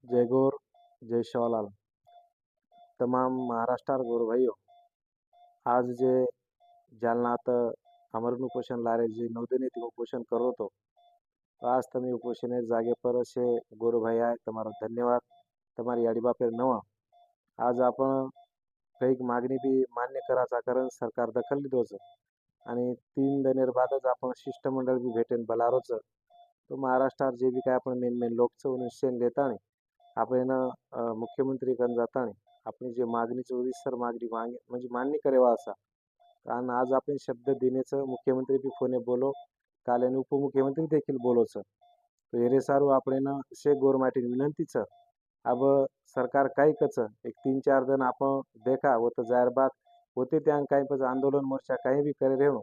जय गौर जय शिवलाल। तमाम महाराष्ट्र गोर भाइयों, आज जे जालनात आमरण उपोषण लारे जे 9 दिन થી उपोषण करो तो आज તમે उपोषण जागे पर असे गोर भाई आहे તમારો धन्यवाद। તમારી अडिबा पर नवा आज आपण कैक मागणी बी मान्य कराचा कारण सरकार दखल लिधोच आणि 3 दिनेर बादच आपण शिष्टमंडळ बी भेटेन बलारोच। तो महाराष्ट्रात जे बी काय आपण मेन लोकचं निश्चय देता नाही आपण मुख्यमंत्री कन जाता नाही आपली जे मागणीचं ओरिसर मागणी म्हणजे मान्य करेवा असा कारण आज आपण शब्द देण्याचं मुख्यमंत्री बी फोने बोलो काल आणि उपमुख्यमंत्री देखील बोलोच तो एरे सारू आपण शे गोरमाटी विनंतीच अब सरकार काही कच एक 3-4 दिन आपण देखा होतं जाहीर बात होते त्या काही पण आंदोलन मोर्चा काही भी करे रेहो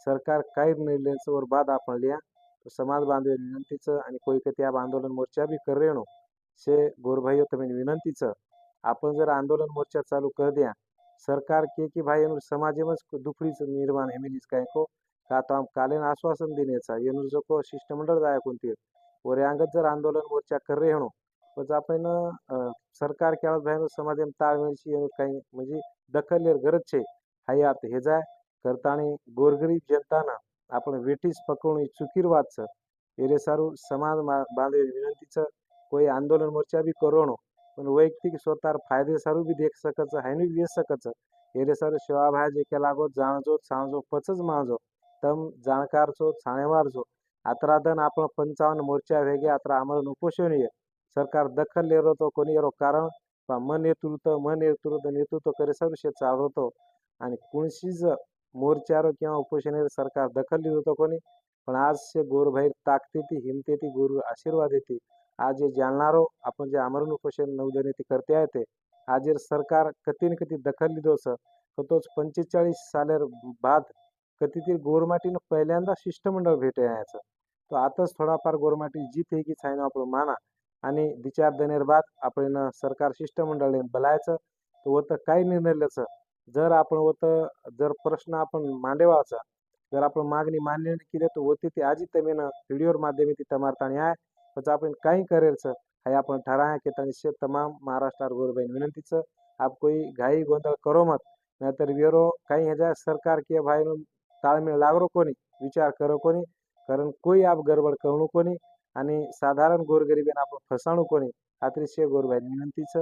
सरकार काही निर्णयाचं वर बाद आपण लिया तो समाज बांधव विनंतीचं आणि कोई के त्या आंदोलन मोर्चा भी कर रेहो से गोरभाइयों तुम्हें विनंतीच आपण जर आंदोलन मोर्चा चालू कर दिया सरकार के कि भाई समाज में दुखड़ी निर्माण हेमिलीस काय को का तो हम कालीन आश्वासन देण्याचा येनु जो को शिष्टमंडळ जाय कोणती और अंगत जर आंदोलन मोर्चा कर रहे हो पण आपण सरकार केवळ भाई समाज में ताळमेळची काही म्हणजे दखल लेर गरज छे हयात हे जाय करतानी गोरगरीब जनताना आपण वेटीस पकवणी चुकीर वाच एरे सारू समाज बांधव विनंतीच कोई आंदोलन मोर्चा भी करोनो पण वैयक्तिक स्वतः फायदे सारू भी देख सकच है नी वेच सकच एरे सर सेवा भाई जे के लागो जाणजो सांजो पचज माजो तम जाणकार छो छाणेवार छो आतरादन आपण 55 मोर्चा वेगे आतरा आमरण उपोषणीय सरकार दखल लेरो तो कोणी येरो कारण मन नेतृत्व करे सर शे चालवतो आणि कोणशीज मोर्चारो किंवा उपोषणीय सरकार दखल लिहितो तो कोणी पण आज से गोर भाई ताकते हिमते ती गुरु आशीर्वाद येते आज जे जाणणारो आपण जे आमरण उपोषण 9 दिन ते करते आहे ते आज सरकार कती न कती दखल लिधोस तोच 45 सालेर बाद कती ती गोरमाटी पहिल्यांदा शिष्टमंडळ भेटे यायचं तो आताच थोडाफार गोरमाटी जीत है की छायना आपण माना आणि 2-4 दिनेर बाद आपण सरकार शिष्टमंडळ बलायचं तो होतं काही निर्णय ल्याचं जर आपण होतं जर प्रश्न आपण मांडेवाचा जर आपण मागणी मान्य केली तर होती ती आजी तमेन व्हिडिओ माध्यमे ती तमारताणी आहे पण आपण काही करेलचं है आपण ठराया के तनिष्य तमाम महाराष्ट्र गोरबैन विनंतीच आप कोई घाई गोंधळ करो मत नाहीतर वेरो काही ह्याच्या सरकार के भाई ताळमेळ लागरो कोणी विचार करो कोणी कारण कोई आप गडबड करू कोणी आणि साधारण गोरगरिबीन आपण फसाणू कोणी अतिशय गोरबैन विनंतीच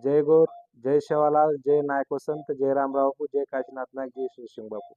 जय गौर जय शिवलाल जय नायक वसंत जय रामराव बापू जय काशीनाथ नाईक जय श्री बापू।